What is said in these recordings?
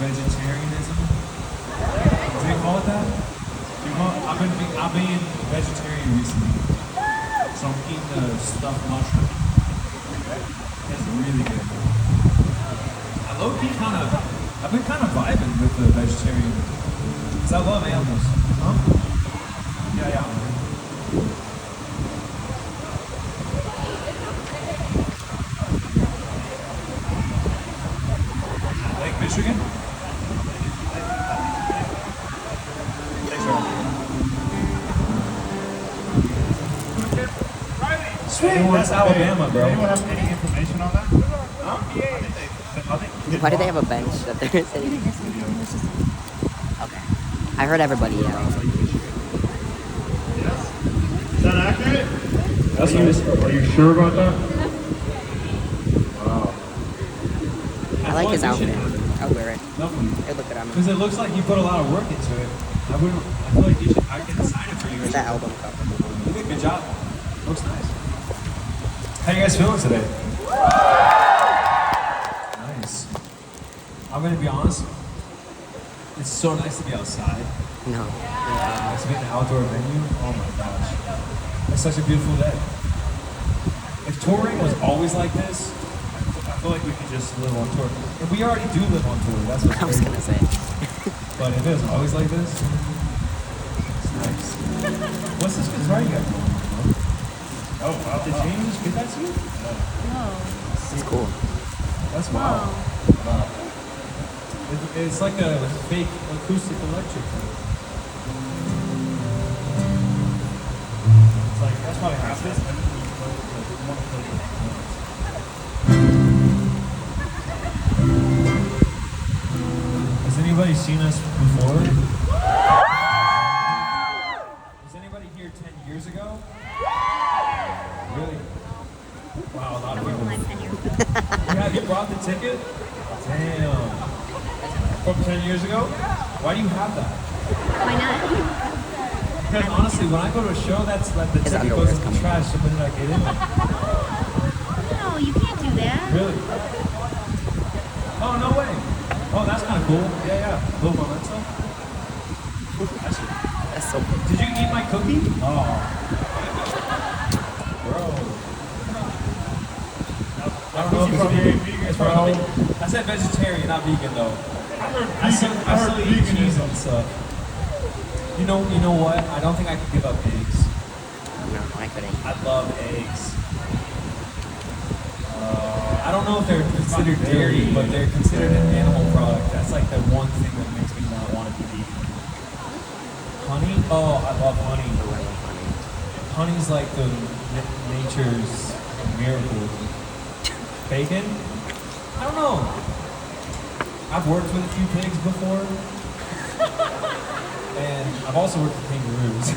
vegetarianism. Do they call it that? I've been vegetarian recently, so I'm eating the stuffed mushroom. It's really good. I've been kind of vibing with the vegetarian, because I love animals. Huh? Yeah, yeah. Lake Michigan? Thanks, bro. Sweet, that's Alabama, bro. Anyone have any information on that? Why do they have a bench that they're sitting? Okay. I heard everybody yell. Is that accurate? That's nice. Are you sure about that? Wow. I like his outfit. I'll wear it. Definitely. Hey, look at him. Because it looks like you put a lot of work into it. I feel like you should. I can sign it for you. It's that album cover. You did a good job. Looks nice. How you guys feeling today? Nice. I'm gonna be honest. It's so nice to be outside. No. To be in an outdoor venue. Oh my gosh. It's such a beautiful day. If touring was always like this, I feel like we could just live on tour. And we already do live on tour. That's what's I was crazy. gonna say. But if it was always like this, it's nice. What's this guitar you got going on, bro? Oh, wow. Did James just get that to you? It's cool. That's wild. It's like a fake acoustic electric thing. It's like, that's probably half this. Has anybody seen us before? Was anybody here 10 years ago? Really? Wow, a lot of people. You brought the ticket? Damn. From 10 years ago? Why do you have that? Why not? Because honestly, when I go to a show, that's like the His ticket underwear goes is in the coming. trash, so when did I get in there? No, you can't do that. Really? Oh, no way. Oh, that's kind of cool. Yeah, yeah. Little memento. That's so cool. Did you eat my cookie? Oh. Bro. I don't know if it's vegan. It's probably, I said vegetarian, not vegan though. I still eat cheese and stuff. You know what? I don't think I could give up eggs. No, I couldn't. I love eggs. I don't know if they're considered dairy, but they're considered an animal product. That's like the one thing that makes me not want to be vegan. Honey? Oh, I love honey. Honey's like the nature's miracle. Bacon? I don't know. I've worked with a few pigs before. And I've also worked with kangaroos.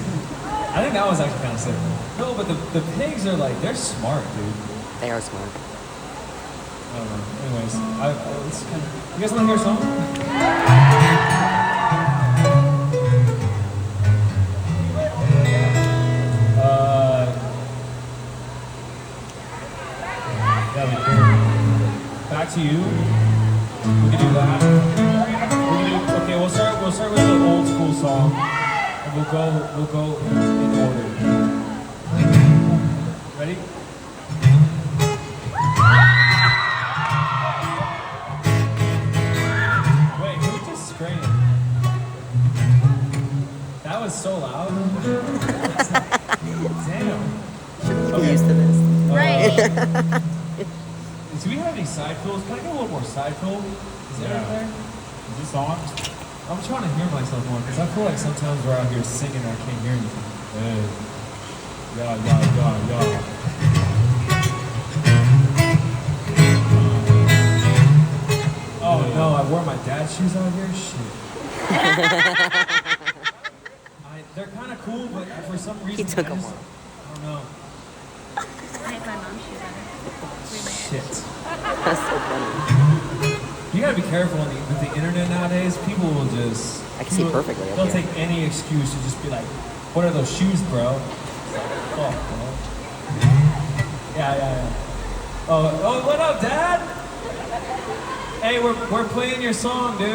I think that was actually kind of sick. No, but the pigs are like, they're smart, dude. They are smart. I don't know. Anyways, it's kind of, you guys want to hear a song? Yeah, Back to You. We can do that. Okay, we'll start with an old school song, and we'll go in order. Ready? Wait, who just screamed? That was so loud. Damn. Shouldn't be used to this. Right. Do we have any side fills? Can I get a little more side fill? Is there Yeah. there? Is this on? I'm trying to hear myself more because I feel like sometimes we're out here singing and I can't hear anything. Hey. Yeah. Oh no, I wore my dad's shoes out here? Shit. They're kind of cool, but for some reason, took I them just- off. I don't know. I have my mom's shoes on. Shit. That's so funny. You gotta be careful with the internet nowadays. People will just. I can see perfectly up They'll here. take any excuse to just be like, "What are those shoes, bro?" Fuck, bro. Yeah. Oh, what up, Dad? Hey, we're playing your song, dude.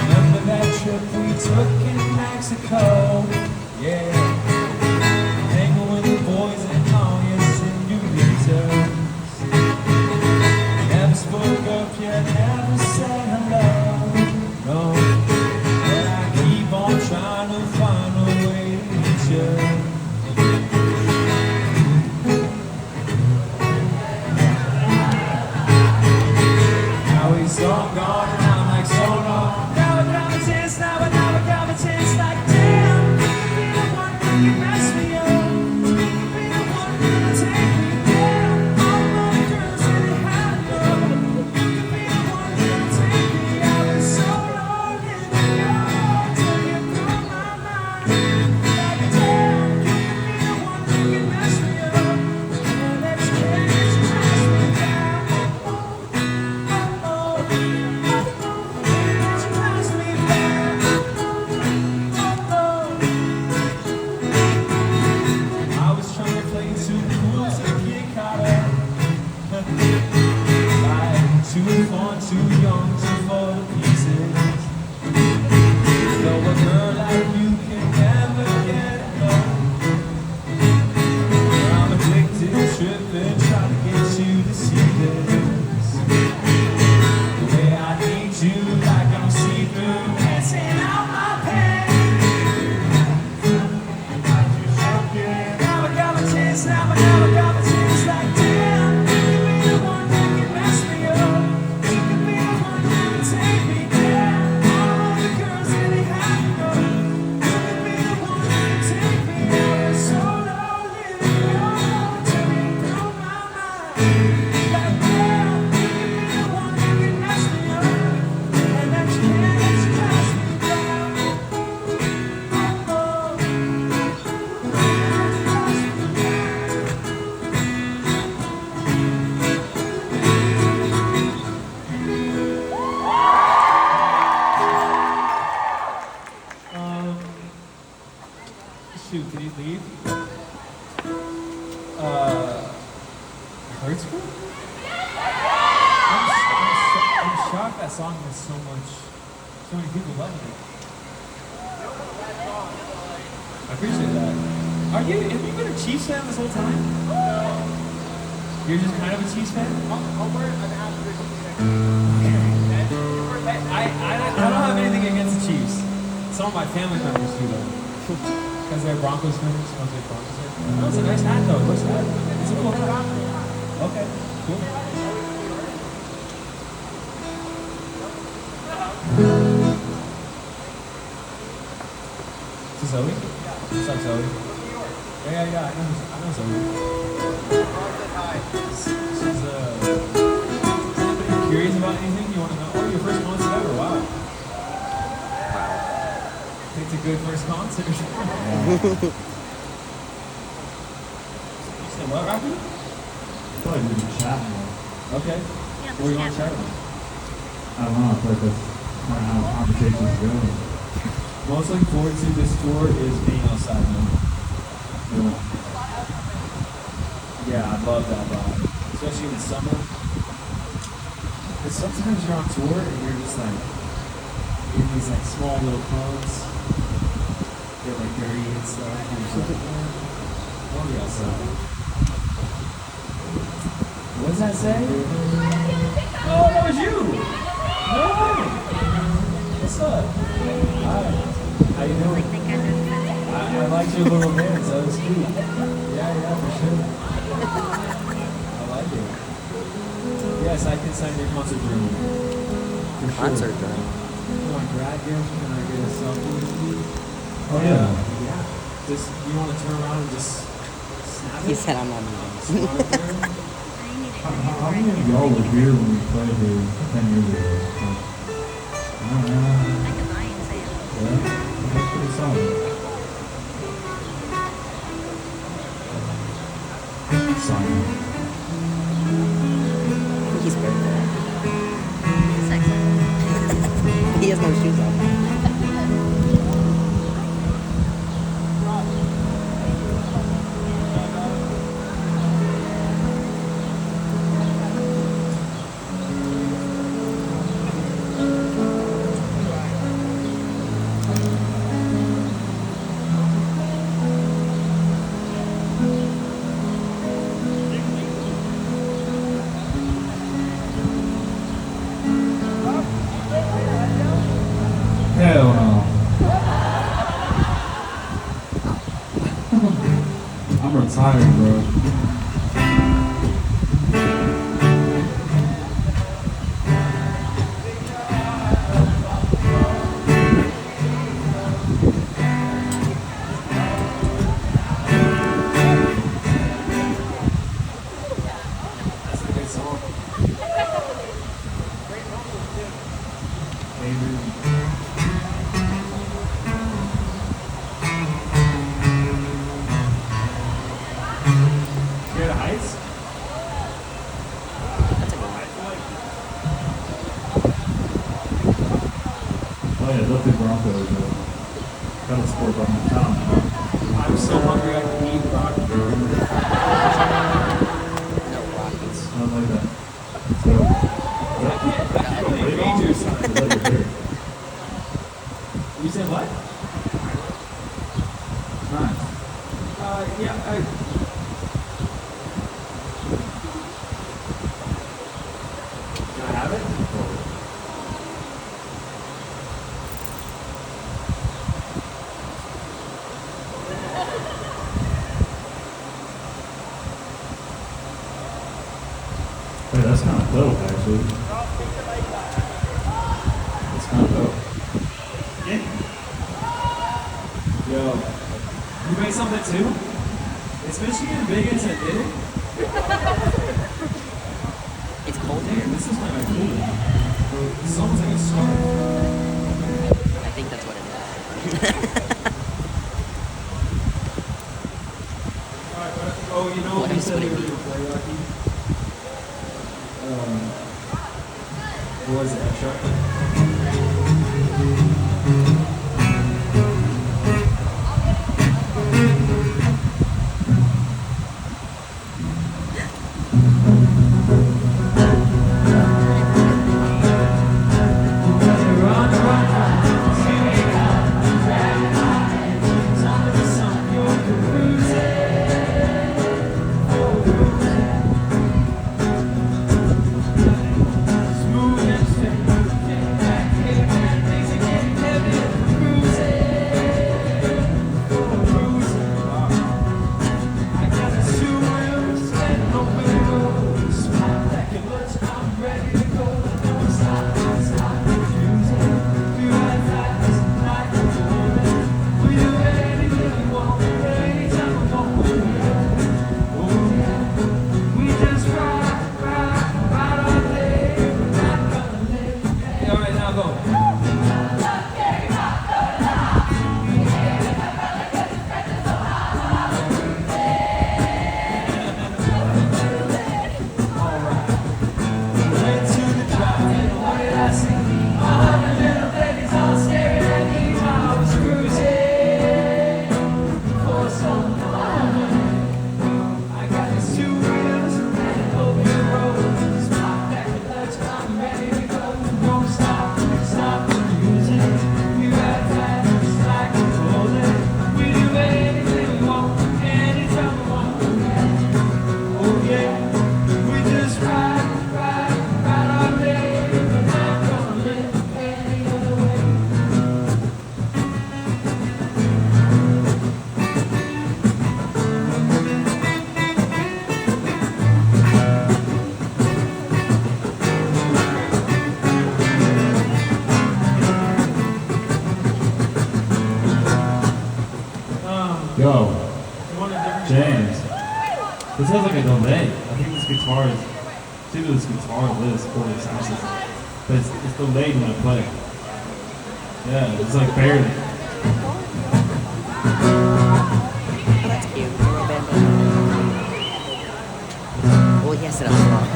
Remember that trip we took in Mexico? Yeah. Hanging with the boys and all your senoritas. Never spoke up yet, never said hello. No. But I keep on trying to find a way to reach you. Now he's so gone and I'm like so long. Now I got a chance, now I got a chance. Like damn, you could be the one who can mess me up. You could be the one who can take me down. All my girls really have love. You could be the one who can take me. I've been so long in the dark till you through my mind. Like damn, you could be the one who can mess me up. And let's get it, stress me down. I was trying to play too cool to get caught up. Like too fun, too young, too full of pieces. Though a girl like you can never get enough. I'm addicted, tripping, trying to get you to see this. The way I need you, like I'm see-through, dancing out my pants. Now I got my chance, now I got my chance. Like damn, you could be the one who can mess me up. You could be the one who can take me down. All the girls really have to go. You could be the one who can take me out. So lonely, till you through my mind. Like damn, you could be the one who can mess me up. And that you can't stress me down. Shoot, did he leave? Hertzberg? I'm shocked that song has so many people loving it. I appreciate that. Have you been a Chiefs fan this whole time? You're just kind of a Chiefs fan? I don't have anything against the Chiefs. Some of my family members do though. Because they're Broncos fans. Oh, it's a nice hat though. What's that? It's a cool hat. Okay, cool. Is this Zoe? What's up, Zoe? Yeah, I know Zoe. She's curious about anything you want to know? Oh, your first concert ever, wow. It's a good first concert. You said what, Rocky? Probably didn't chat more. Okay. Yeah, What are you going to chat about? I don't know, but that's kind of how conversations go. Most looking forward to this tour is being outside now. Yeah, I love that vibe. Especially in the summer. Because sometimes you're on tour and you're just like in these like small little clubs. They're like dirty and stuff. And you're just like, I want to be outside. What does that say? Oh, that was you! No way! What's up? Hi. How you doing? I liked your little dance. That was cute. Yeah, for sure. I like it. Yes, I can sign your concert room. For sure. Concert room. You want to grab you? Can I get a selfie with you? Oh, yeah. Yeah. Just, you want to turn around and just snap He it? said I'm not moving. Snap it there? How many of y'all were here when we played here 10 years ago? I can lie and say it. Yeah, that's pretty solid. Simon. He's very good. Sexy. He has no shoes on. I'm retired, bro. That's a good song. Scared of heights? That's a good one. Oh yeah, Dusty Broncos. Got a sport by my town. I'm so hungry I can eat rock. No Rockies. I don't like that. So, Rangers. is that your beer? You said what? Nice. Yeah, Can I have it? Hey, that's kind of dope, actually. That's kind of dope. Yo, you made something too? Is Michigan big into knitting? It's cold Damn, here. this is kind of cool. This is almost like a scarf. I think that's what it is. Alright, oh, you know What you else said would you it were be? going to play Rocky? What was it, extra? Alright, now go. Yo, You want a different James. This has like a delay. I think this guitar is. It's either this guitar or this or the sound system. But it's delayed when I play. Yeah, it's like barely. Oh, that's cute. Little bamboo. Well, he has it on wrong.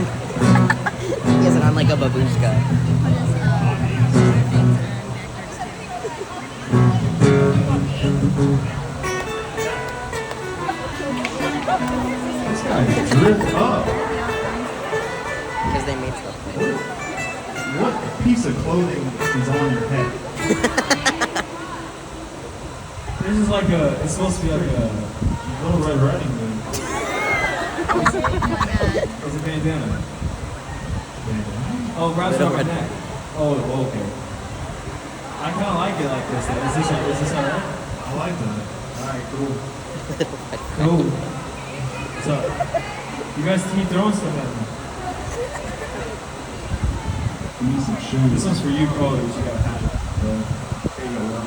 He has it on like a babushka. This guy dripped up. Because they made stuff like this. What piece of clothing is on your head? This is like a, it's supposed to be like a, Little Red Riding Hood. it's a bandana. Man. Oh, wraps Little around my red- neck. Oh, okay. I kind of like it like this. Is this alright? I like that. Alright, cool. Cool. What's up? You guys keep throwing stuff at me. Give me some shoes. This one's for you, colors. You gotta have it. Yeah. There you go, Will.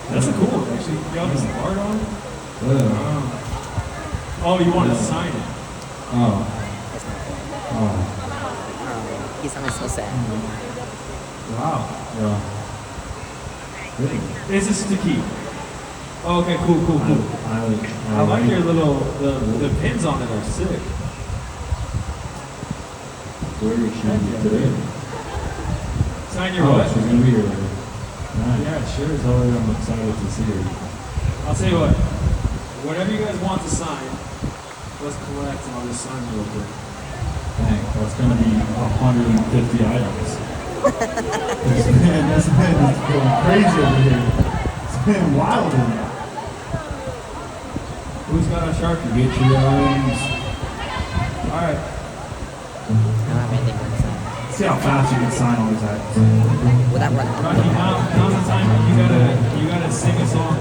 That's a cool one, actually. You got this art on it? Oh, you want to sign it? Oh. That's not cool. Oh. Oh, he sounded so sad. Wow. Yeah. Big. This is to keep. Oh, okay, cool. I like your little, the pins on it are sick. Where is she today? Sign your Oh, what? she's gonna be here later. Nice. Yeah, sure. Tell her I'm excited to see her. I'll tell you what. Whatever you guys want to sign, let's collect and I'll just sign real quick. Dang, that's gonna be 150 items. this man is going crazy over here. It's been wild in here. Who's got a Sharpie? Get your items. Alright. I don't have anything for the sign. See how fast you can sign all these items. Will that run out? Rocky, now's the time you gotta sing a song